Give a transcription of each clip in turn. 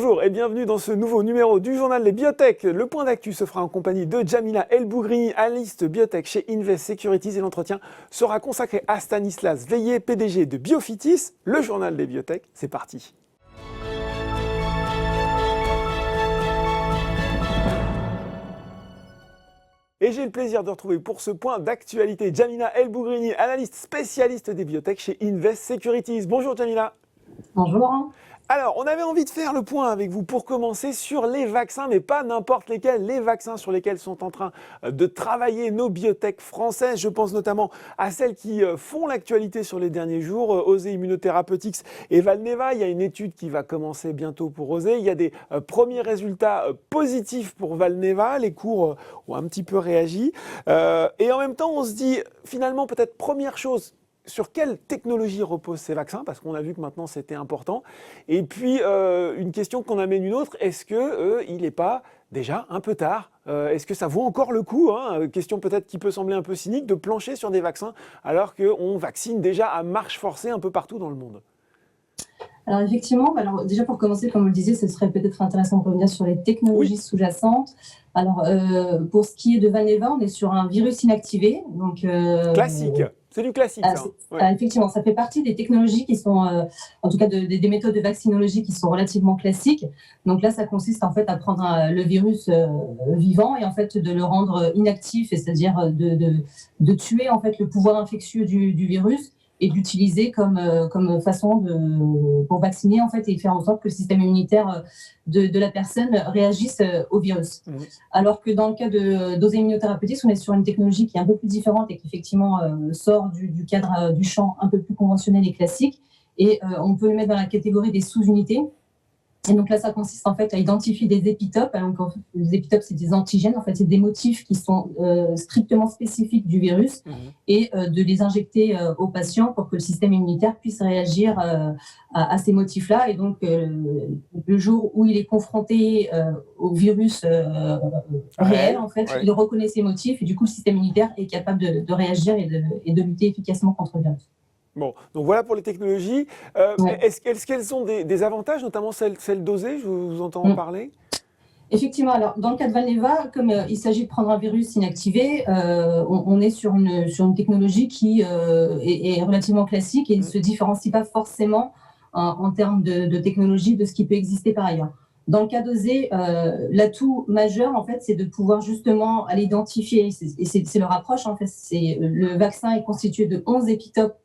Bonjour et bienvenue dans ce nouveau numéro du journal des biotech. Le point d'actu se fera en compagnie de Jamila El-Bougrini, analyste biotech chez Invest Securities, et l'entretien sera consacré à Stanislas Veillé, PDG de Biofitis. Le journal des biotech, c'est parti. Et j'ai le plaisir de retrouver pour ce point d'actualité Jamila El-Bougrini, analyste spécialiste des biotech chez Invest Securities. Bonjour Jamila. Bonjour Laurent. Alors, on avait envie de faire le point avec vous pour commencer sur les vaccins, mais pas n'importe lesquels, les vaccins sur lesquels sont en train de travailler nos biotech françaises. Je pense notamment à celles qui font l'actualité sur les derniers jours, Osée Immunotherapeutics et Valneva. Il y a une étude qui va commencer bientôt pour Osée. Il y a des premiers résultats positifs pour Valneva. Les cours ont un petit peu réagi. Et en même temps, on se dit, finalement, peut-être première chose, sur quelle technologie reposent ces vaccins? Parce qu'on a vu que maintenant c'était important. Et puis, une question qu'on amène une autre, est-ce qu'il n'est pas déjà un peu tard? Est-ce que ça vaut encore le coup, question peut-être qui peut sembler un peu cynique, de plancher sur des vaccins alors qu'on vaccine déjà à marche forcée un peu partout dans le monde? Alors effectivement, déjà pour commencer, comme vous le disiez, ce serait peut-être intéressant de revenir sur les technologies sous-jacentes. Alors pour ce qui est de Valneva, on est sur un virus inactivé. Donc, classique, c'est du classique ça. Ouais. Effectivement, ça fait partie des technologies qui sont, en tout cas des méthodes de vaccinologie qui sont relativement classiques. Donc là, ça consiste en fait à prendre le virus vivant et en fait de le rendre inactif, c'est-à-dire de tuer en fait le pouvoir infectieux du virus et d'utiliser comme façon pour vacciner en fait et faire en sorte que le système immunitaire de la personne réagisse au virus. Mmh. Alors que dans le cas d'Osée Immunotherapeutics, on est sur une technologie qui est un peu plus différente et qui effectivement sort du cadre du champ un peu plus conventionnel et classique, et on peut le mettre dans la catégorie des sous-unités. Et donc là, ça consiste en fait à identifier des épitopes. Donc, les épitopes, c'est des antigènes, en fait, c'est des motifs qui sont strictement spécifiques du virus, et de les injecter aux patients pour que le système immunitaire puisse réagir à ces motifs-là. Et donc, le jour où il est confronté au virus réel, en fait, il reconnaît ces motifs et du coup, le système immunitaire est capable de réagir et de lutter efficacement contre le virus. Bon, donc voilà pour les technologies. Est-ce qu'elles ont des avantages, notamment celle d'Osée? Je vous entends en parler. Effectivement, alors dans le cas de Valneva, comme il s'agit de prendre un virus inactivé, on est sur une technologie qui est relativement classique et ne se différencie pas forcément en termes de technologie de ce qui peut exister par ailleurs. Dans le cas d'Osée, l'atout majeur, en fait, c'est de pouvoir justement aller identifier, et c'est leur approche, en fait, le vaccin est constitué de 11 épitopes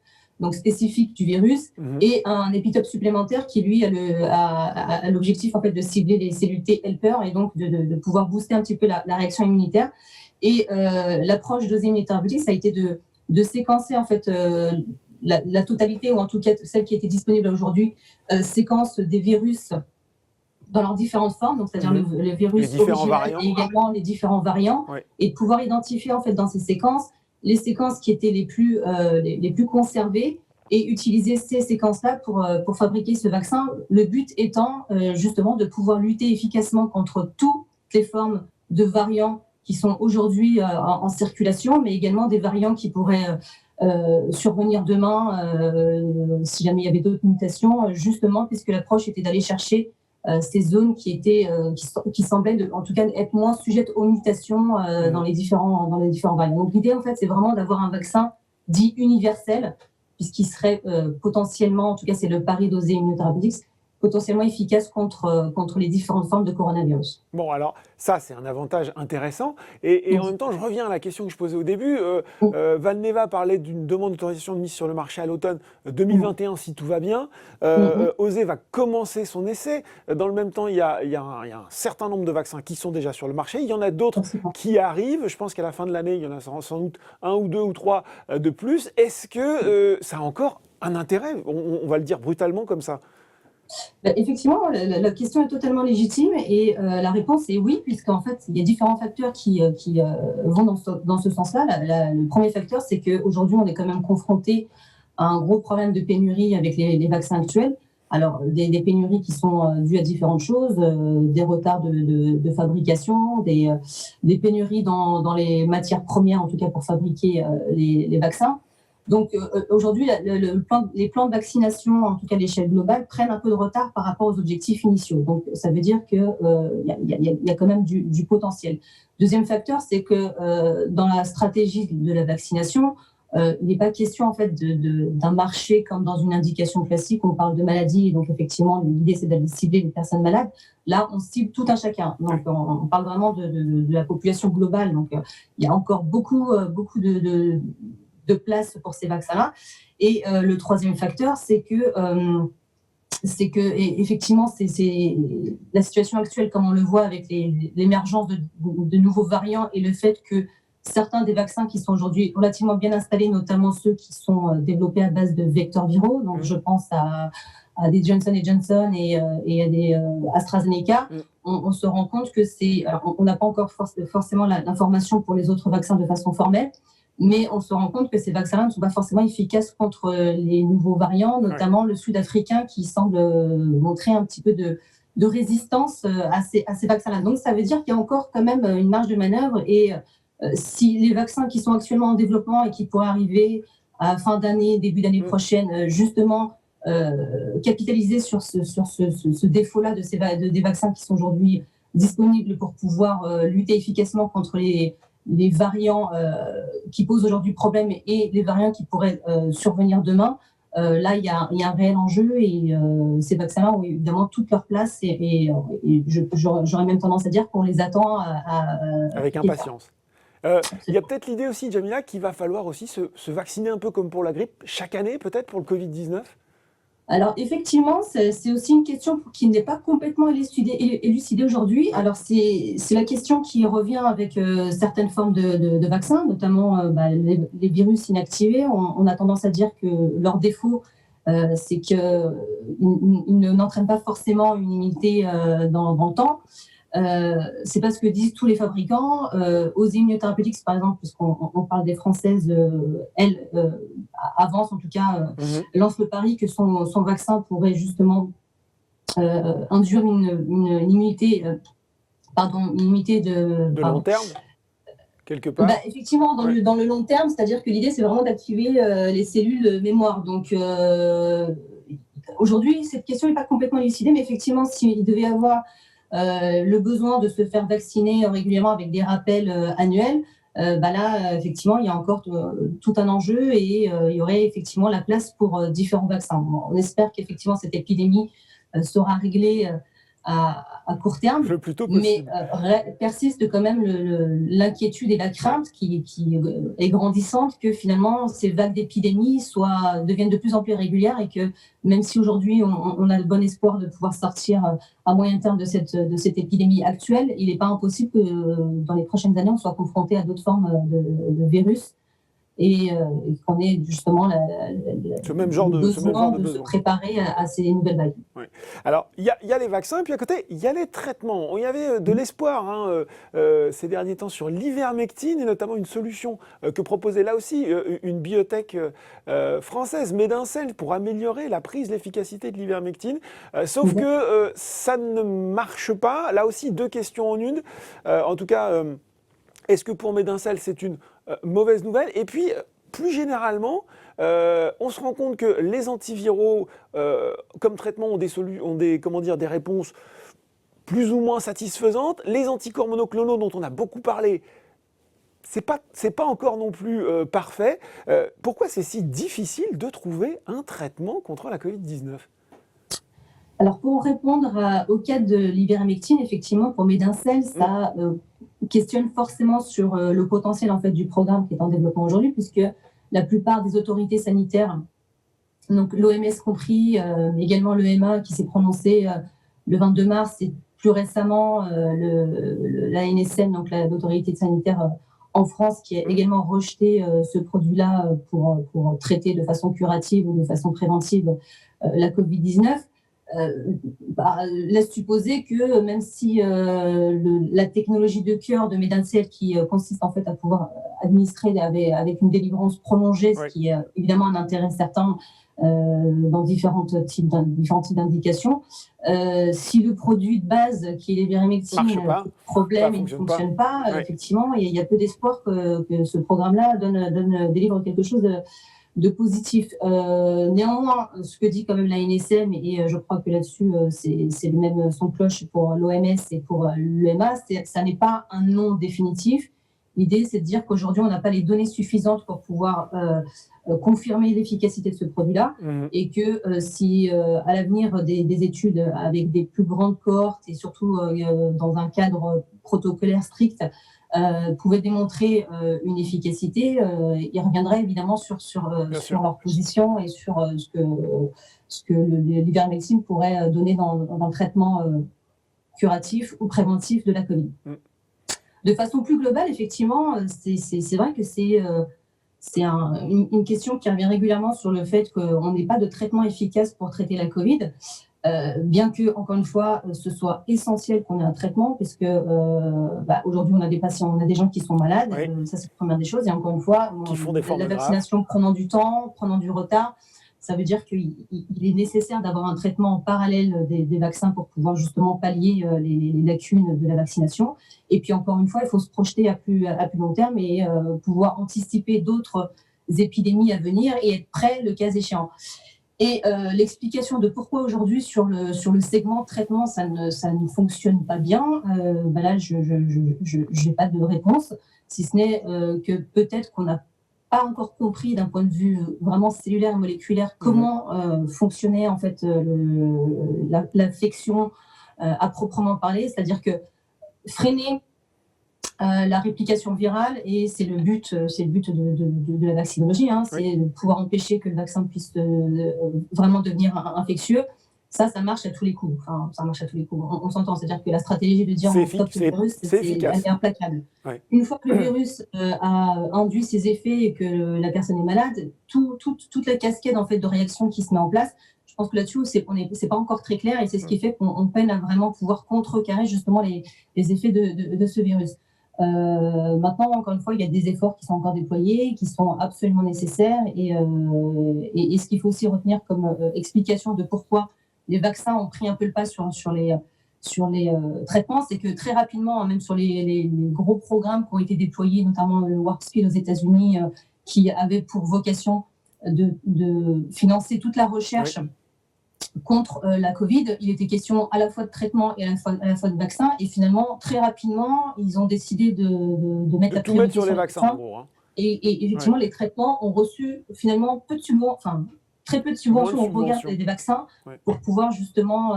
donc spécifique du virus, et un épitope supplémentaire qui, lui, a l'objectif en fait, de cibler les cellules T helper et donc de pouvoir booster un petit peu la réaction immunitaire. Et l'approche d'Osée Immunotherapeutics, ça a été de séquencer en fait, la totalité, ou en tout cas celle qui était disponible aujourd'hui, séquence des virus dans leurs différentes formes, donc c'est-à-dire le virus original et également les différents variants, et de pouvoir identifier en fait, dans ces séquences les séquences qui étaient les plus conservées et utiliser ces séquences-là pour fabriquer ce vaccin. Le but étant justement de pouvoir lutter efficacement contre toutes les formes de variants qui sont aujourd'hui en circulation, mais également des variants qui pourraient survenir demain si jamais il y avait d'autres mutations, justement, puisque l'approche était d'aller chercher ces zones qui semblaient en tout cas être moins sujettes aux mutations dans les différents variants. Donc l'idée en fait c'est vraiment d'avoir un vaccin dit universel, puisqu'il serait potentiellement, en tout cas c'est le pari d'Osée Immunotherapeutics, potentiellement efficace contre les différentes formes de coronavirus. Bon, alors ça, c'est un avantage intéressant. Et en même temps, je reviens à la question que je posais au début. Valneva parlait d'une demande d'autorisation de mise sur le marché à l'automne 2021, si tout va bien. Osée va commencer son essai. Dans le même temps, il y a un certain nombre de vaccins qui sont déjà sur le marché. Il y en a d'autres qui arrivent. Je pense qu'à la fin de l'année, il y en a sans doute 1 ou 2 ou 3 de plus. Est-ce que ça a encore un intérêt? On va le dire brutalement comme ça. Effectivement, la question est totalement légitime et la réponse est oui, puisqu'en fait, il y a différents facteurs qui vont dans ce sens-là. Le premier facteur, c'est qu'aujourd'hui, on est quand même confronté à un gros problème de pénurie avec les vaccins actuels. Alors, des pénuries qui sont dues à différentes choses, des retards de fabrication, des pénuries dans les matières premières, en tout cas pour fabriquer les vaccins. Donc aujourd'hui, les plans de vaccination, en tout cas à l'échelle globale, prennent un peu de retard par rapport aux objectifs initiaux. Donc ça veut dire qu'il y a quand même du potentiel. Deuxième facteur, c'est que dans la stratégie de la vaccination, il n'est pas question en fait d'un marché comme dans une indication classique. On parle de maladie, et donc effectivement l'idée c'est d'aller cibler les personnes malades. Là, on cible tout un chacun. Donc on parle vraiment de la population globale. Donc il y a encore beaucoup de place pour ces vaccins-là. Et le troisième facteur, c'est que effectivement, c'est la situation actuelle, comme on le voit avec l'émergence de nouveaux variants et le fait que certains des vaccins qui sont aujourd'hui relativement bien installés, notamment ceux qui sont développés à base de vecteurs viraux, donc je pense à des Johnson & Johnson et à des AstraZeneca, on se rend compte que on n'a pas encore forcément l'information pour les autres vaccins de façon formelle, mais on se rend compte que ces vaccins-là ne sont pas forcément efficaces contre les nouveaux variants, notamment le sud-africain qui semble montrer un petit peu de résistance à ces vaccins-là. Donc ça veut dire qu'il y a encore quand même une marge de manœuvre, et si les vaccins qui sont actuellement en développement et qui pourraient arriver à fin d'année, début d'année prochaine, justement capitaliser sur ce défaut-là des vaccins qui sont aujourd'hui disponibles pour pouvoir lutter efficacement contre les variants qui posent aujourd'hui problème et les variants qui pourraient survenir demain, là, il y a un réel enjeu, et ces vaccins-là ont évidemment toute leur place, et j'aurais même tendance à dire qu'on les attend avec impatience. Il y a peut-être l'idée aussi, Djamila, qu'il va falloir aussi se vacciner un peu comme pour la grippe, chaque année peut-être pour le Covid-19 ? Alors effectivement, c'est aussi une question qui n'est pas complètement élucidée aujourd'hui. Alors c'est la question qui revient avec certaines formes de vaccins, notamment les virus inactivés. On a tendance à dire que leur défaut, c'est qu'ils n'entraînent pas forcément une immunité dans le temps. C'est pas ce que disent tous les fabricants. Aux immunothérapéutiques, par exemple, puisqu'on parle des Françaises, elles avancent, en tout cas, lancent le pari que son vaccin pourrait justement induire une immunité, une immunité de long terme, quelque part. Effectivement, dans le long terme, c'est-à-dire que l'idée, c'est vraiment d'activer les cellules mémoire. Donc aujourd'hui, cette question n'est pas complètement élucidée, mais effectivement, s'il devait y avoir le besoin de se faire vacciner régulièrement avec des rappels annuels, là, effectivement, il y a encore tout un enjeu, et il y aurait effectivement la place pour différents vaccins. On espère qu'effectivement cette épidémie sera réglée à court terme, le plus tôt possible. Mais persiste quand même l'inquiétude et la crainte qui est grandissante que finalement ces vagues d'épidémie deviennent de plus en plus régulières, et que même si aujourd'hui on a le bon espoir de pouvoir sortir à moyen terme de cette épidémie actuelle, il n'est pas impossible que dans les prochaines années on soit confronté à d'autres formes de virus, et qu'on ait justement ce même genre de besoin de se préparer à ces nouvelles vagues. Oui. Alors, il y a les vaccins, et puis à côté, il y a les traitements. Il y avait de l'espoir ces derniers temps sur l'ivermectine, et notamment une solution que proposait là aussi une biotech française, Medincell, pour améliorer la prise, l'efficacité de l'ivermectine. Sauf que ça ne marche pas. Là aussi, deux questions en une. En tout cas, est-ce que pour Medincell, c'est une mauvaise nouvelle? Et puis, plus généralement, on se rend compte que les antiviraux, comme traitement, ont des réponses plus ou moins satisfaisantes. Les anticorps monoclonaux, dont on a beaucoup parlé, c'est pas encore non plus parfait. Pourquoi c'est si difficile de trouver un traitement contre la Covid-19 ? Alors, pour répondre au cas de l'ivermectine, effectivement, pour Medincell, ça questionne forcément sur le potentiel en fait, du programme qui est en développement aujourd'hui, puisque la plupart des autorités sanitaires, donc l'OMS compris, mais également l'EMA qui s'est prononcé le 22 mars, et plus récemment l'ANSM, donc l'autorité sanitaire en France, qui a également rejeté ce produit-là pour traiter de façon curative ou de façon préventive la Covid-19. Laisse supposer que même si la technologie de cœur de Medincell, qui consiste en fait à pouvoir administrer avec une délivrance prolongée, ce qui est évidemment un intérêt certain dans différents types d'indications, si le produit de base qui est l'ivermectine problème et ne fonctionne pas, effectivement il y a peu d'espoir que ce programme-là délivre quelque chose de positif. Néanmoins, ce que dit quand même la NSM, et je crois que là-dessus, c'est le même son de cloche pour l'OMS et pour l'EMA, ça n'est pas un non définitif. L'idée, c'est de dire qu'aujourd'hui, on n'a pas les données suffisantes pour pouvoir confirmer l'efficacité de ce produit-là, et que si à l'avenir des études avec des plus grandes cohortes et surtout dans un cadre protocolaire strict pouvaient démontrer une efficacité, ils reviendraient évidemment sur leur position et sur ce que l'ivermectine pourrait donner dans le traitement curatif ou préventif de la Covid. De façon plus globale, effectivement, c'est vrai que c'est une question qui revient régulièrement sur le fait qu'on n'ait pas de traitement efficace pour traiter la Covid. Bien que, encore une fois, ce soit essentiel qu'on ait un traitement, puisque aujourd'hui, on a des patients, on a des gens qui sont malades, ça c'est la première des choses, et encore une fois, qui font des formes la vaccination prenant du temps, prenant du retard, ça veut dire qu'il est nécessaire d'avoir un traitement en parallèle des vaccins pour pouvoir justement pallier les lacunes de la vaccination. Et puis, encore une fois, il faut se projeter à plus long terme et pouvoir anticiper d'autres épidémies à venir et être prêt le cas échéant. Et l'explication de pourquoi aujourd'hui sur le segment traitement ça ne fonctionne pas bien, là je n'ai pas de réponse, si ce n'est que peut-être qu'on n'a pas encore compris d'un point de vue vraiment cellulaire et moléculaire comment fonctionnait en fait l'infection à proprement parler, c'est-à-dire que freiner la réplication virale, et c'est le but de la vaccinologie, c'est de pouvoir empêcher que le vaccin puisse vraiment devenir infectieux. Ça marche à tous les coups. Enfin, ça marche à tous les coups. On s'entend, c'est-à-dire que la stratégie de dire on stoppe le virus, elle est implacable. Une fois que le virus a induit ses effets et que la personne est malade, toute la cascade en fait de réactions qui se met en place, je pense que là-dessus, c'est pas encore très clair, et c'est ce qui fait qu'on peine à vraiment pouvoir contrecarrer justement les effets de ce virus. Maintenant, encore une fois, il y a des efforts qui sont encore déployés, qui sont absolument nécessaires, et ce qu'il faut aussi retenir comme explication de pourquoi les vaccins ont pris un peu le pas sur les traitements, c'est que très rapidement, même sur les gros programmes qui ont été déployés, notamment le Warp Speed aux États-Unis, qui avait pour vocation de financer toute la recherche contre la Covid, il était question à la fois de traitement et à la fois de vaccin, et finalement, très rapidement, ils ont décidé de mettre la priorité sur les vaccins, en gros. Et effectivement, les traitements ont reçu finalement très peu de subventions au regard des vaccins pour pouvoir justement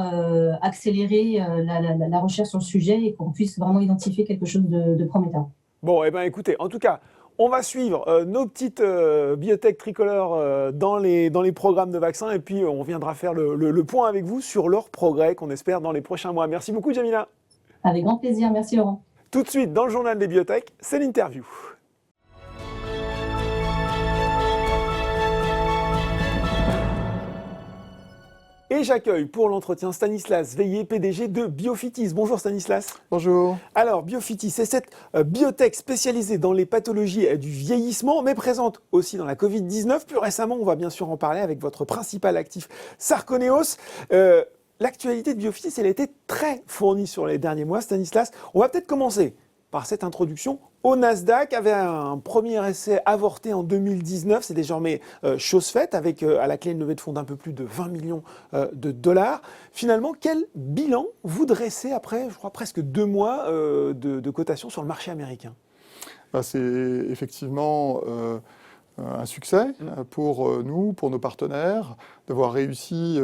accélérer la recherche sur le sujet et qu'on puisse vraiment identifier quelque chose de prometteur. Bon, écoutez, en tout cas, on va suivre nos petites biotech tricolores dans les programmes de vaccins, et puis on viendra faire le point avec vous sur leurs progrès qu'on espère dans les prochains mois. Merci beaucoup, Jamila. Avec grand plaisir, merci Laurent. Tout de suite, dans le journal des biotech, c'est l'interview. Et j'accueille pour l'entretien Stanislas Veillé, PDG de Biofitis. Bonjour Stanislas. Bonjour. Alors Biofitis, c'est cette biotech spécialisée dans les pathologies du vieillissement, mais présente aussi dans la Covid-19. Plus récemment, on va bien sûr en parler avec votre principal actif, Sarconeos. L'actualité de Biofitis, elle a été très fournie sur les derniers mois, Stanislas. On va peut-être commencer par cette introduction au Nasdaq, avait un premier essai avorté en 2019, c'est désormais chose faite, avec à la clé une levée de fonds d'un peu plus de 20 millions de dollars. Finalement, quel bilan vous dressez après, je crois, presque 2 mois de cotation sur le marché américain ? C'est effectivement un succès pour nous, pour nos partenaires, d'avoir réussi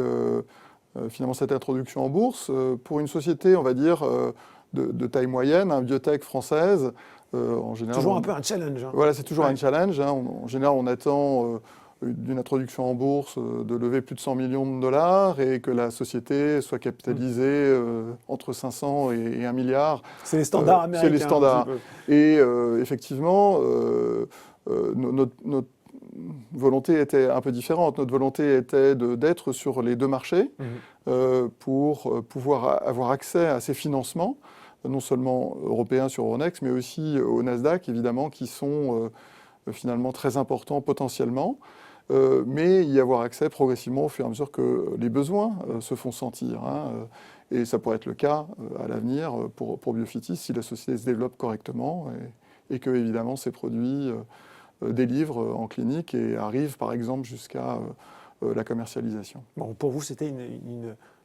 finalement cette introduction en bourse. Pour une société, on va dire, de taille moyenne, biotech française, en général... Toujours un peu un challenge. Voilà, c'est toujours un challenge. En général, on attend d'une introduction en bourse de lever plus de 100 millions de dollars et que la société soit capitalisée entre 500 et 1 milliard. C'est les standards américains. C'est les standards. Et effectivement, notre volonté était un peu différente. Notre volonté était d'être sur les 2 marchés pour pouvoir avoir accès à ces financements, non seulement européens sur Euronext, mais aussi au Nasdaq, évidemment, qui sont finalement très importants potentiellement, mais y avoir accès progressivement au fur et à mesure que les besoins se font sentir. Et ça pourrait être le cas à l'avenir pour Biofitis si la société se développe correctement et que, évidemment, ces produits délivre en clinique et arrive par exemple jusqu'à la commercialisation. Bon, pour vous, c'était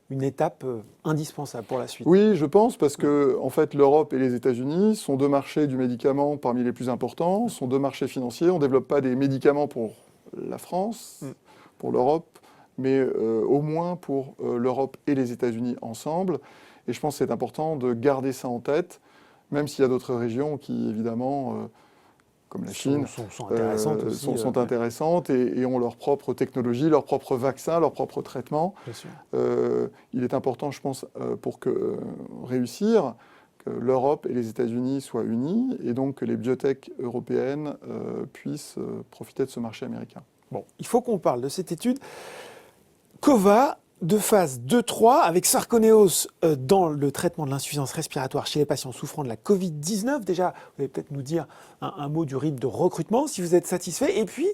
une étape indispensable pour la suite. Oui, je pense, parce que en fait, l'Europe et les États-Unis sont deux marchés du médicament parmi les plus importants, sont deux marchés financiers. On ne développe pas des médicaments pour la France, pour l'Europe, mais au moins pour l'Europe et les États-Unis ensemble. Et je pense que c'est important de garder ça en tête, même s'il y a d'autres régions qui, évidemment, comme la Chine, sont intéressantes aussi. sont intéressantes et ont leur propre technologie, leur propre vaccin, leur propre traitement. Bien sûr. Il est important, je pense, pour réussir, que l'Europe et les États-Unis soient unis et donc que les biotech européennes puissent profiter de ce marché américain. Bon, il faut qu'on parle de cette étude COVA de phase 2-3 avec Sarconeos dans le traitement de l'insuffisance respiratoire chez les patients souffrant de la Covid-19. Déjà, vous allez peut-être nous dire un mot du rythme de recrutement, si vous êtes satisfait. Et puis,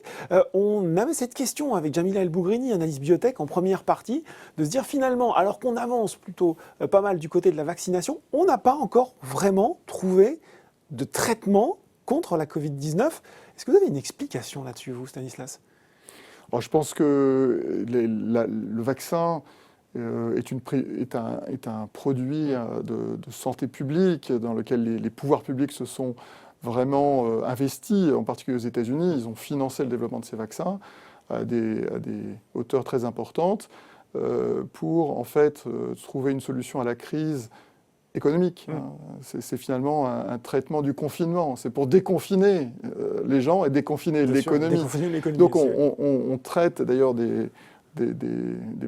on avait cette question avec Jamila El-Bougrini, analyse biotech, en première partie, de se dire finalement, alors qu'on avance plutôt pas mal du côté de la vaccination, on n'a pas encore vraiment trouvé de traitement contre la Covid-19. Est-ce que vous avez une explication là-dessus, vous, Stanislas ? Alors, je pense que le vaccin est un produit de santé publique dans lequel les pouvoirs publics se sont vraiment investis, en particulier aux États-Unis. Ils ont financé le développement de ces vaccins à des hauteurs très importantes pour en fait trouver une solution à la crise économique. C'est finalement un traitement du confinement. C'est pour déconfiner les gens et déconfiner l'économie. Donc on traite d'ailleurs des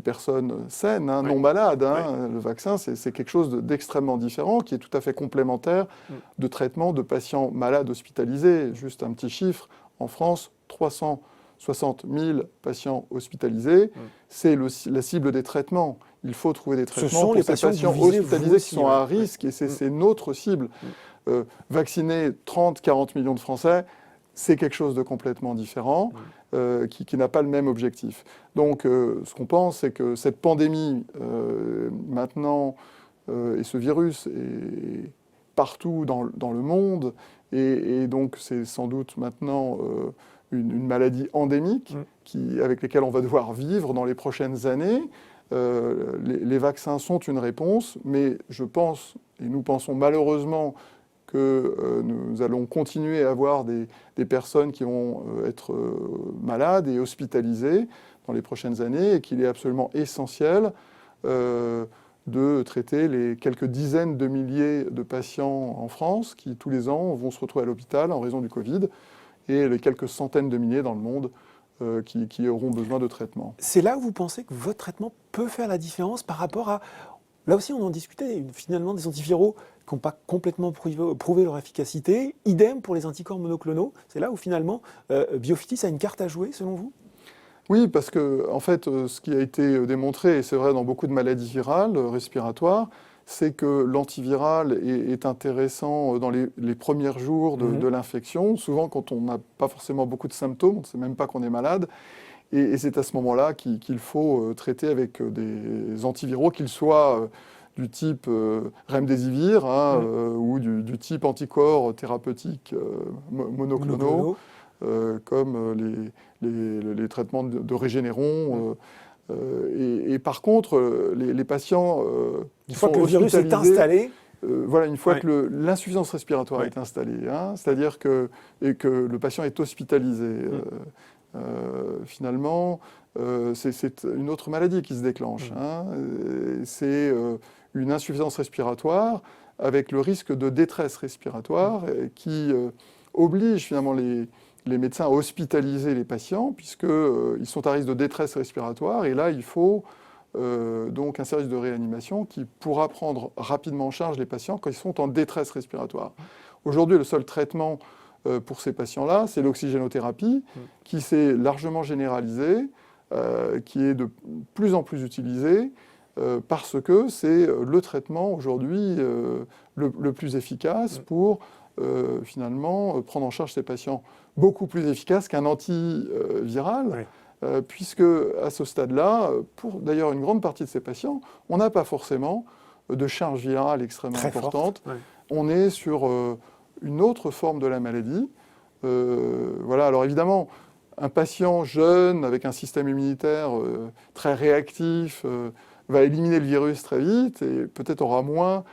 personnes saines, non malades. Le vaccin, c'est quelque chose d'extrêmement différent, qui est tout à fait complémentaire de traitement de patients malades hospitalisés. Juste un petit chiffre, en France, 360 000 patients hospitalisés, c'est la cible des traitements. Il faut trouver des traitements pour ces patients hospitalisés qui sont à risque, et c'est notre cible. Vacciner 30-40 millions de Français, c'est quelque chose de complètement différent, qui n'a pas le même objectif. Donc, ce qu'on pense, c'est que cette pandémie, maintenant, et ce virus est partout dans le monde, et donc c'est sans doute maintenant une maladie endémique avec laquelle on va devoir vivre dans les prochaines années. Les vaccins sont une réponse, mais je pense, et nous pensons malheureusement, que nous allons continuer à avoir des personnes qui vont être malades et hospitalisées dans les prochaines années, et qu'il est absolument essentiel de traiter les quelques dizaines de milliers de patients en France qui, tous les ans, vont se retrouver à l'hôpital en raison du Covid, et les quelques centaines de milliers dans le monde qui auront besoin de traitement. C'est là où vous pensez que votre traitement peut faire la différence par rapport à... Là aussi, on en discutait, finalement, des antiviraux qui n'ont pas complètement prouvé leur efficacité. Idem pour les anticorps monoclonaux. C'est là où, finalement, Biofitis a une carte à jouer, selon vous ? Oui, parce que, en fait, ce qui a été démontré, et c'est vrai dans beaucoup de maladies virales respiratoires, c'est que l'antiviral est intéressant dans les premiers jours de l'infection, souvent quand on n'a pas forcément beaucoup de symptômes, on ne sait même pas qu'on est malade, et c'est à ce moment-là qu'il faut traiter avec des antiviraux, qu'ils soient du type remdesivir ou du type anticorps thérapeutiques monoclonaux, comme les traitements de Régénéron. Et par contre, les patients une fois que le virus est installé, une fois que l'insuffisance respiratoire est installée, c'est-à-dire que le patient est hospitalisé, finalement, c'est une autre maladie qui se déclenche. C'est une insuffisance respiratoire avec le risque de détresse respiratoire qui oblige finalement les médecins à hospitaliser les patients, puisqu'ils sont à risque de détresse respiratoire, et là, il faut donc un service de réanimation qui pourra prendre rapidement en charge les patients quand ils sont en détresse respiratoire. Aujourd'hui, le seul traitement pour ces patients-là, c'est l'oxygénothérapie, qui s'est largement généralisée, qui est de plus en plus utilisée, parce que c'est le traitement aujourd'hui le plus efficace pour finalement prendre en charge ces patients, beaucoup plus efficace qu'un antiviral, puisque à ce stade-là, pour d'ailleurs une grande partie de ces patients, on n'a pas forcément de charge virale extrêmement importante. On est sur une autre forme de la maladie, Voilà. Alors évidemment, un patient jeune avec un système immunitaire très réactif va éliminer le virus très vite et peut-être aura moins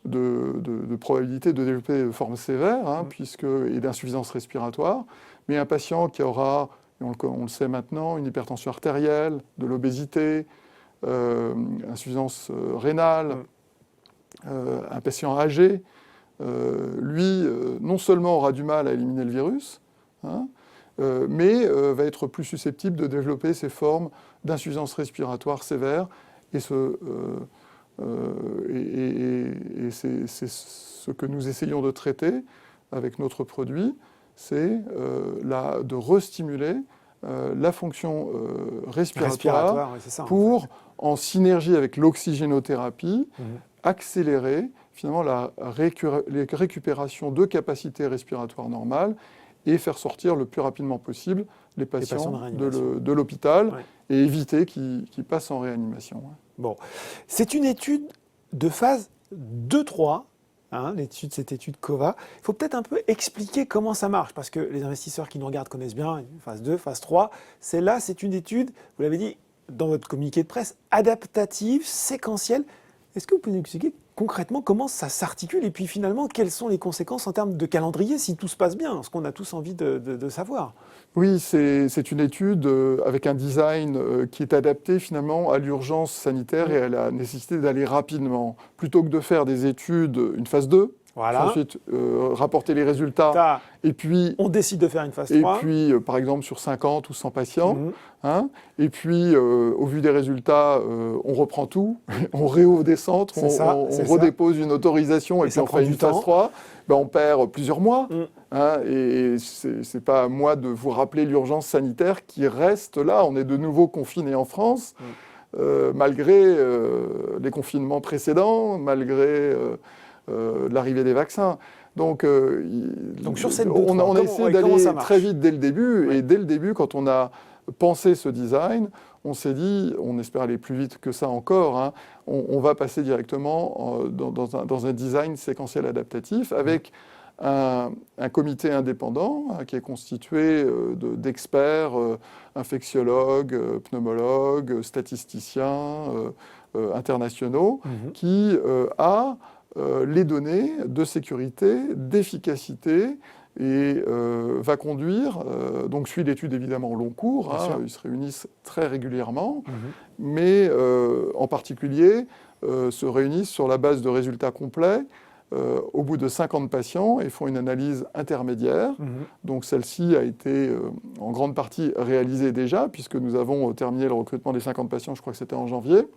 de probabilité de développer de formes sévères et d'insuffisance respiratoire. Mais un patient qui aura, on le sait maintenant, une hypertension artérielle, de l'obésité, insuffisance rénale, un patient âgé, lui, non seulement aura du mal à éliminer le virus, mais va être plus susceptible de développer ces formes d'insuffisance respiratoire sévère. Et c'est ce que nous essayons de traiter avec notre produit, c'est de restimuler la fonction respiratoire c'est ça, pour, en synergie avec l'oxygénothérapie, accélérer finalement la récupération de capacités respiratoires normales et faire sortir le plus rapidement possible les patients de l'hôpital et éviter qu'ils passent en réanimation. Bon, c'est une étude de phase 2-3, cette étude COVA. Il faut peut-être un peu expliquer comment ça marche, parce que les investisseurs qui nous regardent connaissent bien, phase 2, phase 3. Celle-là, c'est une étude, vous l'avez dit dans votre communiqué de presse, adaptative, séquentielle. Est-ce que vous pouvez nous expliquer concrètement comment ça s'articule et puis finalement quelles sont les conséquences en termes de calendrier si tout se passe bien, ce qu'on a tous envie de savoir? Oui, c'est une étude avec un design qui est adapté finalement à l'urgence sanitaire et à la nécessité d'aller rapidement. Plutôt que de faire des études, une phase 2, ensuite rapporter les résultats, et puis on décide de faire une phase 3. Et puis, par exemple, sur 50 ou 100 patients, et puis, au vu des résultats, on reprend tout, on réouvre des centres, on redépose une autorisation, et puis on fait une phase 3. On perd plusieurs mois. Et ce n'est pas à moi de vous rappeler l'urgence sanitaire qui reste là. On est de nouveau confinés en France, malgré les confinements précédents, malgré l'arrivée des vaccins. Donc sur cette on a essayé d'aller très vite dès le début. Et dès le début, quand on a pensé ce design, on s'est dit, on espère aller plus vite que ça encore, on va passer directement dans un design séquentiel adaptatif avec un comité indépendant qui est constitué d'experts, infectiologues, pneumologues, statisticiens internationaux, qui a les données de sécurité, d'efficacité, et va conduire, donc suit l'étude évidemment au long cours, ils se réunissent très régulièrement, mais en particulier se réunissent sur la base de résultats complets au bout de 50 patients et font une analyse intermédiaire. Donc celle-ci a été en grande partie réalisée déjà, puisque nous avons terminé le recrutement des 50 patients, je crois que c'était en janvier,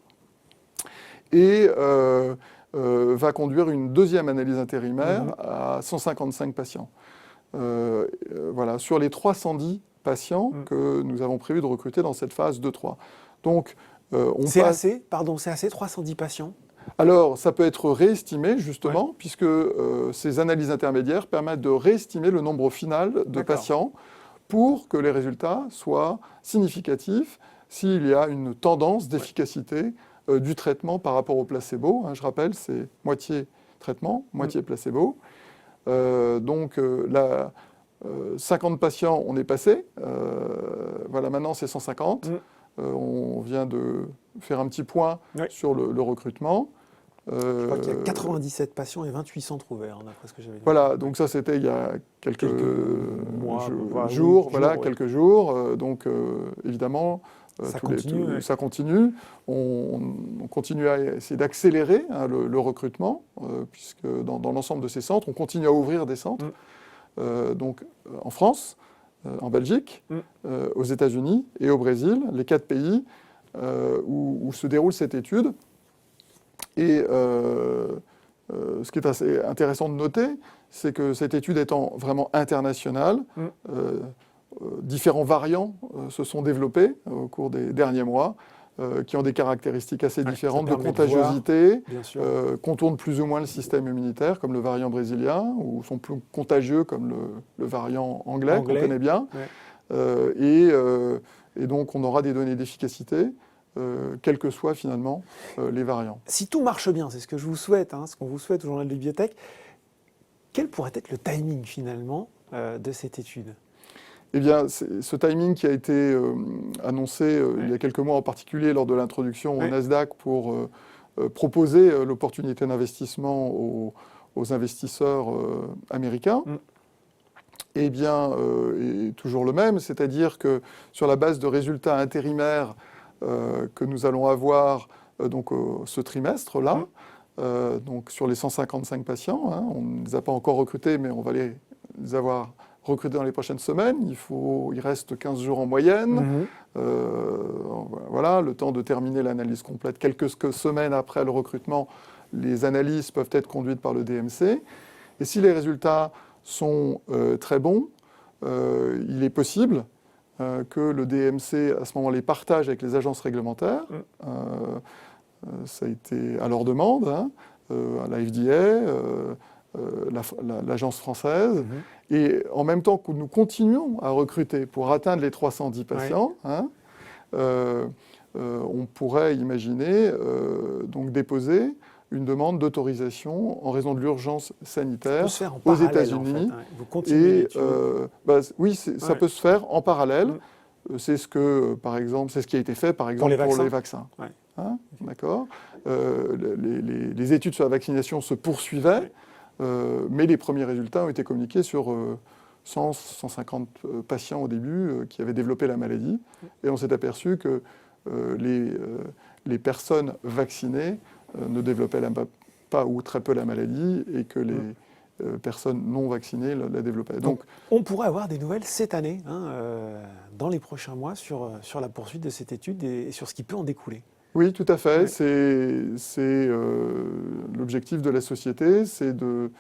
et va conduire une deuxième analyse intérimaire à 155 patients. Voilà, sur les 310 patients que nous avons prévu de recruter dans cette phase 2-3. Donc, c'est assez, 310 patients? Alors, ça peut être réestimé, justement, puisque ces analyses intermédiaires permettent de réestimer le nombre final de patients pour que les résultats soient significatifs s'il y a une tendance d'efficacité du traitement par rapport au placebo. Je rappelle, c'est moitié traitement, moitié placebo. Donc, 50 patients, on est passé. Voilà, maintenant, c'est 150. On vient de faire un petit point sur le recrutement. Je crois qu'il y a 97 patients et 28 centres ouverts, d'après ce que j'avais dit. Voilà, donc ça, c'était il y a quelques jours. Quelques jours. Donc, évidemment, ça continue. On continue à essayer d'accélérer le recrutement, puisque dans l'ensemble de ces centres, on continue à ouvrir des centres. Donc, en France, en Belgique, aux États-Unis et au Brésil, les 4 pays où se déroule cette étude. Et ce qui est assez intéressant de noter, c'est que cette étude étant vraiment internationale, différents variants se sont développés au cours des derniers mois, qui ont des caractéristiques assez différentes de contagiosité, contournent plus ou moins le système immunitaire, comme le variant brésilien, ou sont plus contagieux, comme le variant anglais. qu'on connaît bien. Et donc, on aura des données d'efficacité, quels que soient finalement les variants. Si tout marche bien, c'est ce que je vous souhaite, ce qu'on vous souhaite au Journal des Biotech, quel pourrait être le timing finalement de cette étude? Eh bien, ce timing qui a été annoncé il y a quelques mois, en particulier lors de l'introduction au Nasdaq, pour proposer l'opportunité d'investissement aux investisseurs américains, eh bien, est toujours le même, c'est-à-dire que sur la base de résultats intérimaires que nous allons avoir donc, ce trimestre-là, donc sur les 155 patients, hein, on ne les a pas encore recrutés, mais on va les avoir recrutés dans les prochaines semaines. Il reste 15 jours en moyenne. Voilà, le temps de terminer l'analyse complète. Quelques semaines après le recrutement, les analyses peuvent être conduites par le DMC. Et si les résultats sont très bons, il est possible que le DMC, à ce moment, les partage avec les agences réglementaires. Ça a été à leur demande, hein, à la FDA, l'agence française. Et en même temps que nous continuons à recruter pour atteindre les 310 patients, hein, on pourrait imaginer donc déposer une demande d'autorisation en raison de l'urgence sanitaire aux États-Unis. En fait, Vous continuez. Oui, ça peut se faire en parallèle. C'est ce que, par exemple, c'est ce qui a été fait, par exemple, pour les vaccins. Hein, d'accord. Les études sur la vaccination se poursuivaient, mais les premiers résultats ont été communiqués sur 150 patients au début qui avaient développé la maladie. Et on s'est aperçu que les personnes vaccinées ne développaient pas ou très peu la maladie et que les personnes non vaccinées la développaient. Donc, on pourrait avoir des nouvelles cette année, hein, dans les prochains mois, sur la poursuite de cette étude et sur ce qui peut en découler. Oui, tout à fait. C'est l'objectif de la société, c'est de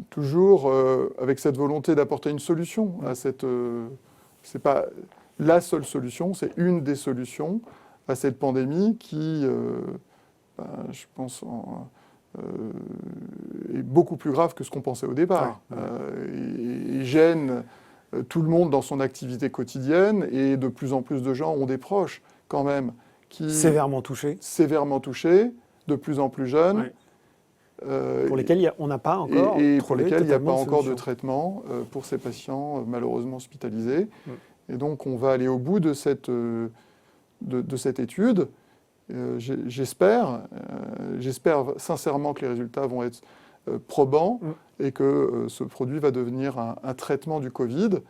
toujours, avec cette volonté d'apporter une solution à cette... c'est pas la seule solution, c'est une des solutions à cette pandémie qui, je pense, est beaucoup plus grave que ce qu'on pensait au départ. Et gêne tout le monde dans son activité quotidienne, et de plus en plus de gens ont des proches, quand même, qui... Sévèrement touchés, de plus en plus jeunes. Pour lesquels on n'a pas encore et pour lesquels il n'y a pas encore de traitement pour ces patients malheureusement hospitalisés. Et donc on va aller au bout de cette étude. J'espère sincèrement que les résultats vont être probants et que ce produit va devenir un traitement du Covid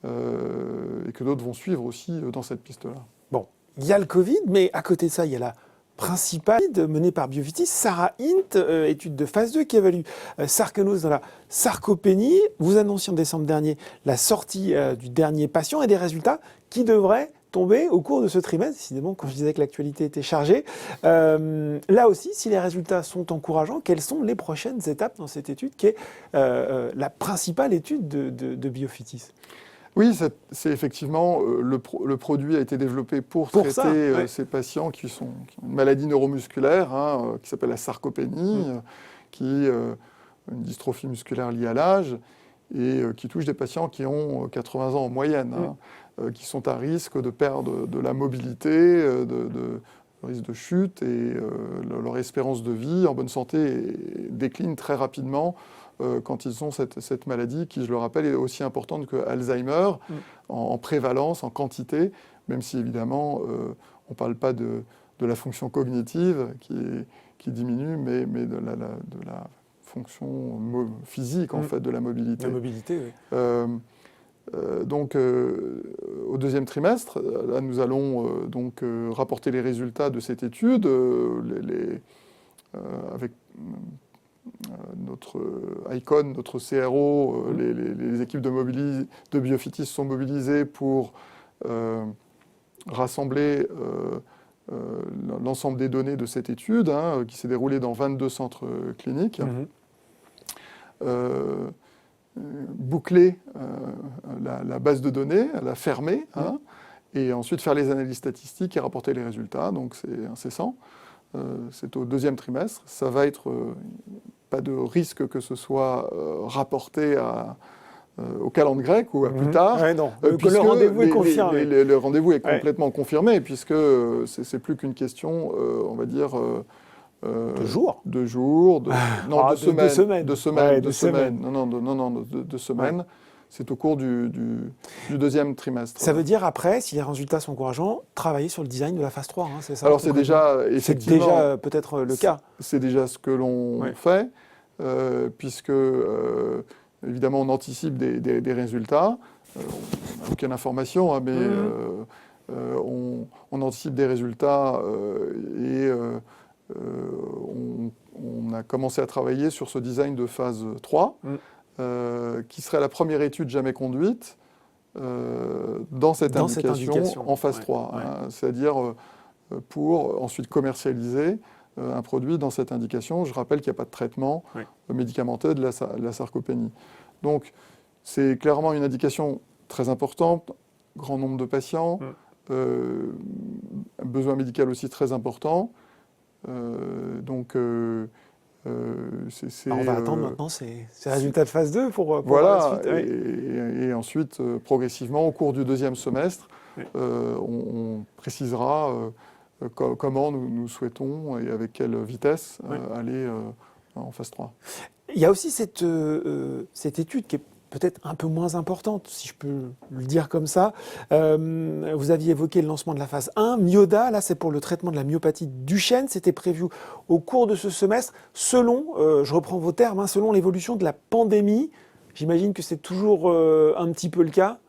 et que d'autres vont suivre aussi dans cette piste-là. Bon, il y a le Covid, mais à côté de ça, il y a la principale menée par Biovitis, SARA-INT, étude de phase 2 qui évalue sarcoïnose dans la sarcopénie. Vous annonciez en décembre dernier la sortie du dernier patient et des résultats qui devraient tomber au cours de ce trimestre. Décidément, quand je disais que l'actualité était chargée. Là aussi, si les résultats sont encourageants, quelles sont les prochaines étapes dans cette étude qui est la principale étude de Biovitis? Oui, c'est effectivement, le produit a été développé pour traiter ces patients qui ont une maladie neuromusculaire, hein, qui s'appelle la sarcopénie, qui est une dystrophie musculaire liée à l'âge, et qui touche des patients qui ont 80 ans en moyenne, hein, qui sont à risque de perdre de la mobilité, de risque de chute, et leur espérance de vie en bonne santé décline très rapidement quand ils ont cette maladie qui, je le rappelle, est aussi importante que Alzheimer en prévalence, en quantité, même si évidemment on ne parle pas de la fonction cognitive qui diminue, mais de la fonction physique, en fait, de la mobilité. La mobilité, oui. Donc, au deuxième trimestre, là, nous allons donc rapporter les résultats de cette étude avec notre ICON, notre CRO, les équipes de Biovitis sont mobilisées pour rassembler l'ensemble des données de cette étude, hein, qui s'est déroulée dans 22 centres cliniques. Boucler la base de données, la fermer, hein, et ensuite faire les analyses statistiques et rapporter les résultats. Donc c'est incessant. C'est au deuxième trimestre. Ça va être pas de risque que ce soit rapporté au calendrier grec ou à plus tard. Ouais, non. Le rendez-vous est confirmé. Le rendez-vous est complètement confirmé, puisque c'est plus qu'une question, on va dire, 2 jours. 2 jours, non, 2 semaines. 2 semaines. 2 semaines, Ouais, 2 2 semaines. Non, 2 semaines. Ouais. C'est au cours du deuxième trimestre. Ça veut dire après, si les résultats sont encourageants, travailler sur le design de la phase 3, hein, c'est ça? Alors c'est déjà, effectivement... C'est déjà peut-être le cas. C'est déjà ce que l'on fait, puisque, évidemment, on anticipe des résultats. On n'a aucune information, hein, mais on anticipe des résultats et on a commencé à travailler sur ce design de phase 3. Qui serait la première étude jamais conduite dans cette indication en phase 3. Hein, c'est-à-dire pour ensuite commercialiser un produit dans cette indication. Je rappelle qu'il n'y a pas de traitement médicamenteux de la sarcopénie. Donc, c'est clairement une indication très importante, grand nombre de patients, besoin médical aussi très important. On va attendre maintenant ces résultats de phase 2 pour voilà, la suite. Et ensuite, progressivement, au cours du deuxième semestre, on précisera comment nous souhaitons et avec quelle vitesse aller en phase 3. Il y a aussi cette étude qui est peut-être un peu moins importante, si je peux le dire comme ça. Vous aviez évoqué le lancement de la phase 1. MyoDA, là, c'est pour le traitement de la myopathie de Duchenne. C'était prévu au cours de ce semestre, selon, je reprends vos termes, hein, selon l'évolution de la pandémie. J'imagine que c'est toujours un petit peu le cas.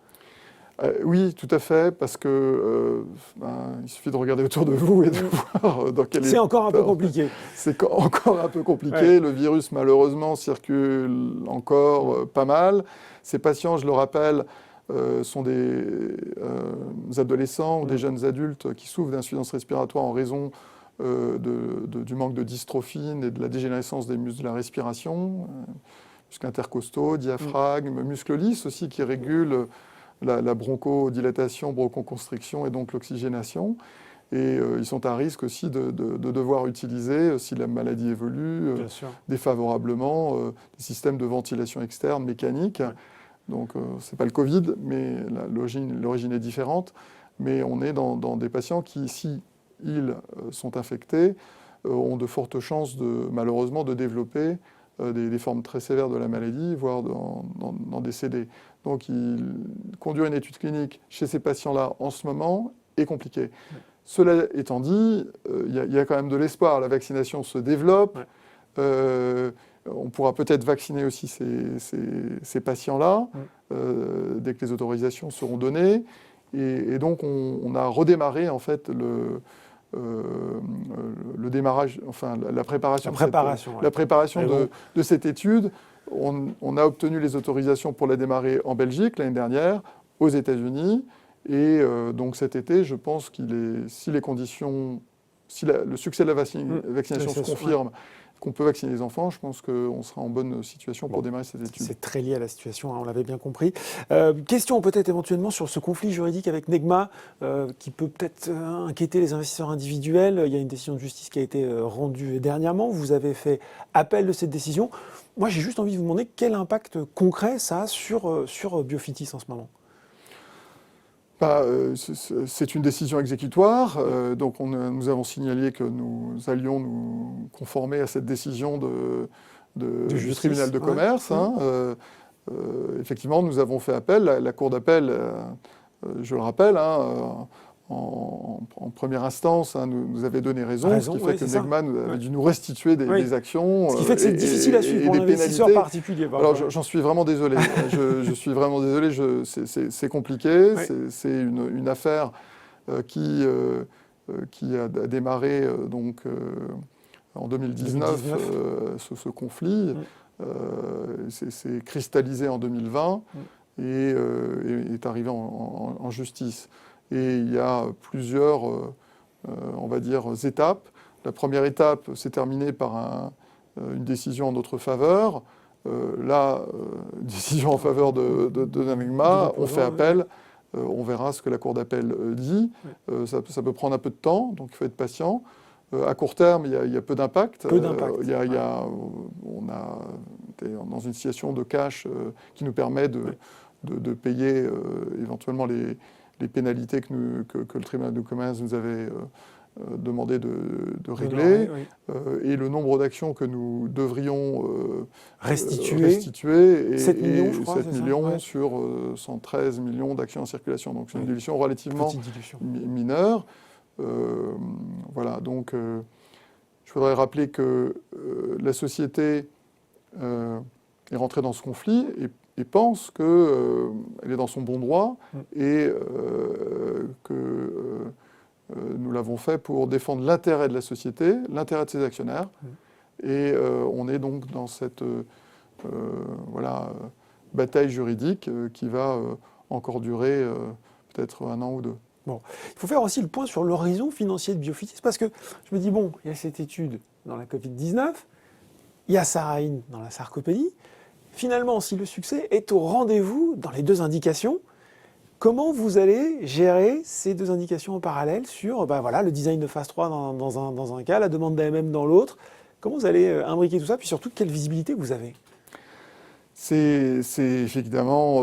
Oui, tout à fait, parce que il suffit de regarder autour de vous et de voir dans quel état. C'est encore un peu compliqué. C'est encore un peu compliqué. Le virus, malheureusement, circule encore pas mal. Ces patients, je le rappelle, sont des adolescents ou des jeunes adultes qui souffrent d'insuffisance respiratoire en raison du manque de dystrophine et de la dégénérescence des muscles de la respiration, muscles intercostaux, diaphragme, muscles lisses aussi qui régulent la bronchodilatation, bronchoconstriction et donc l'oxygénation. Et ils sont à risque aussi de devoir utiliser, si la maladie évolue, défavorablement, des systèmes de ventilation externe mécanique. Donc, ce n'est pas le Covid, mais l'origine est différente. Mais on est dans des patients qui, si ils sont infectés, ont de fortes chances, malheureusement, de développer des formes très sévères de la maladie, voire d'en décéder. Donc, conduire une étude clinique chez ces patients-là en ce moment est compliqué. Cela étant dit, il y a quand même de l'espoir. La vaccination se développe. On pourra peut-être vacciner aussi ces patients-là dès que les autorisations seront données. Et donc, on a redémarré en fait le démarrage, enfin la préparation de cette étude. On a obtenu les autorisations pour la démarrer en Belgique l'année dernière, aux États-Unis. Et donc cet été, je pense si les conditions, si le succès de la vaccination se confirme, qu'on peut vacciner les enfants, je pense qu'on sera en bonne situation pour démarrer cette étude. C'est très lié à la situation, hein, on l'avait bien compris. Question peut-être éventuellement sur ce conflit juridique avec Negma, qui peut peut-être inquiéter les investisseurs individuels. Il y a une décision de justice qui a été rendue dernièrement. Vous avez fait appel de cette décision. Moi, j'ai juste envie de vous demander quel impact concret ça a sur Biofitis en ce moment. C'est une décision exécutoire, donc nous avons signalé que nous allions nous conformer à cette décision du tribunal de commerce. Effectivement, nous avons fait appel. La Cour d'appel, je le rappelle, en première instance, nous avait donné raison, ce qui fait que Negma a dû nous restituer des actions. Ce qui fait que c'est difficile à suivre pour un investisseur particulier. Alors j'en suis vraiment désolé. je suis vraiment désolé. C'est compliqué. C'est une affaire qui a démarré en 2019. Ce conflit s'est cristallisé en 2020 et est arrivé en justice. Et il y a plusieurs, on va dire, étapes. La première étape s'est terminée par une décision en notre faveur. Décision en faveur de Negma. On fait appel. On verra ce que la Cour d'appel dit. Ça peut prendre un peu de temps, donc il faut être patient. À court terme, il y a peu d'impact. On a dans une situation de cash qui nous permet de payer éventuellement les pénalités que le tribunal de commerce nous avait demandé de régler, et le nombre d'actions que nous devrions restituer est 7 millions, je crois, 7 millions sur 113 millions d'actions en circulation. Donc c'est une dilution relativement mineure. Voilà, donc je voudrais rappeler que la société est rentrée dans ce conflit et pense qu'elle est dans son bon droit et que nous l'avons fait pour défendre l'intérêt de la société, l'intérêt de ses actionnaires. Et on est donc dans cette bataille juridique qui va encore durer peut-être 1 an ou 2. Bon. Il faut faire aussi le point sur l'horizon financier de Biofitis, parce que je me dis, bon, il y a cette étude dans la Covid-19, il y a Sahraïn dans la sarcopénie. Finalement, si le succès est au rendez-vous dans les 2 indications, comment vous allez gérer ces 2 indications en parallèle sur le design de phase 3 dans un cas, la demande d'AMM dans l'autre? Comment vous allez imbriquer tout ça, puis surtout, quelle visibilité vous avez? C'est évidemment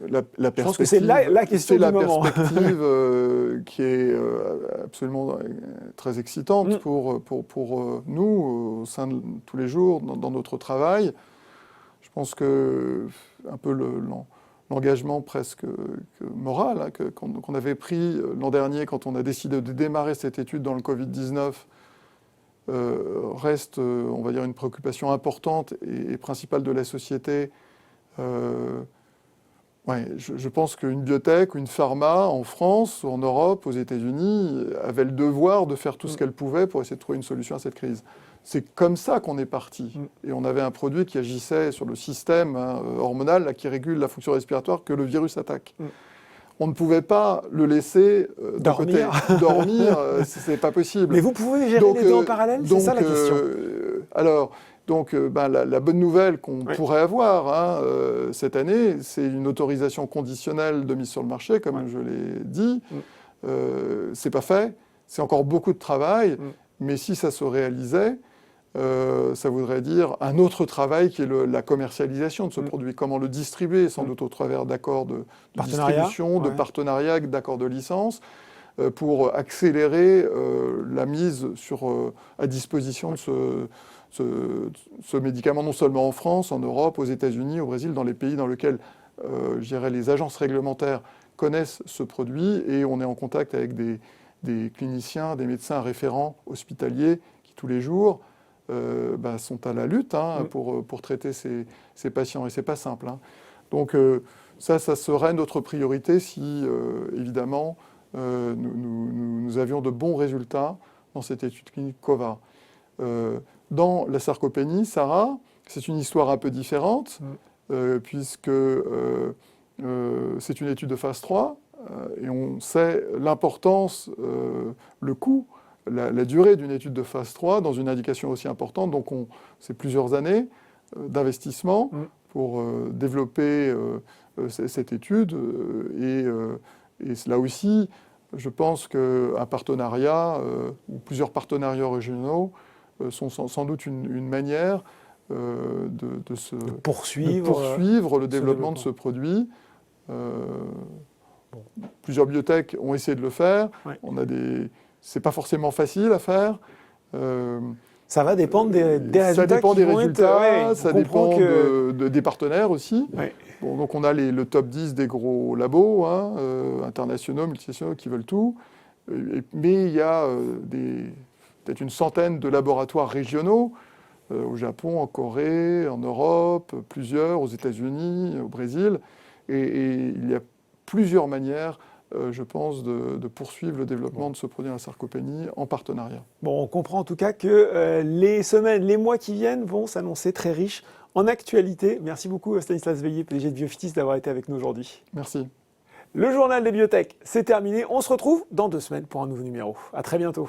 la perspective. Je pense que c'est la question du moment. C'est la perspective qui est absolument très excitante pour nous, au sein de tous les jours, dans notre travail. Je pense que un peu l'engagement presque moral qu'on avait pris l'an dernier quand on a décidé de démarrer cette étude dans le Covid-19 reste, on va dire, une préoccupation importante et principale de la société. Je pense qu'une biotech, une pharma en France, en Europe, aux États-Unis, avait le devoir de faire tout ce qu'elle pouvait pour essayer de trouver une solution à cette crise. C'est comme ça qu'on est parti. Et on avait un produit qui agissait sur le système hormonal qui régule la fonction respiratoire que le virus attaque. On ne pouvait pas le laisser dormir. Dormir, c'est pas possible. Mais vous pouvez gérer les 2 en parallèle, c'est ça la question. La bonne nouvelle qu'on pourrait avoir cette année, c'est une autorisation conditionnelle de mise sur le marché, comme je l'ai dit. C'est pas fait, c'est encore beaucoup de travail, mais si ça se réalisait, ça voudrait dire un autre travail qui est la commercialisation de ce produit, comment le distribuer, sans doute au travers d'accords de distribution, de partenariats, d'accords de licence, pour accélérer la mise à disposition de ce médicament, non seulement en France, en Europe, aux États-Unis, au Brésil, dans les pays dans lesquels les agences réglementaires connaissent ce produit, et on est en contact avec des cliniciens, des médecins référents hospitaliers qui, tous les jours, sont à la lutte pour traiter ces patients, et c'est pas simple. Donc ça serait notre priorité si, évidemment, nous avions de bons résultats dans cette étude clinique COVA. Dans la sarcopénie, Sarah, c'est une histoire un peu différente, puisque c'est une étude de phase 3, et on sait l'importance, le coût, la durée d'une étude de phase 3 dans une indication aussi importante. Donc c'est plusieurs années d'investissement pour développer cette étude. Et là aussi, je pense qu'un partenariat ou plusieurs partenariats régionaux sont sans doute une manière de poursuivre le développement de ce produit. Plusieurs biotech ont essayé de le faire. C'est pas forcément facile à faire. Ça va dépendre des résultats. Ça dépend des résultats, ça dépend des partenaires aussi. Bon, donc on a le top 10 des gros labos, internationaux, multinationaux, qui veulent tout. Mais il y a peut-être une centaine de laboratoires régionaux, au Japon, en Corée, en Europe, plusieurs, aux États-Unis, au Brésil. Et il y a plusieurs manières, je pense, de poursuivre le développement de ce produit dans la sarcopénie en partenariat. Bon, on comprend en tout cas que les semaines, les mois qui viennent vont s'annoncer très riches en actualité. Merci beaucoup Stanislas Veillé, PDG de Biofitis, d'avoir été avec nous aujourd'hui. Merci. Le journal des biotech, c'est terminé. On se retrouve dans 2 semaines pour un nouveau numéro. À très bientôt.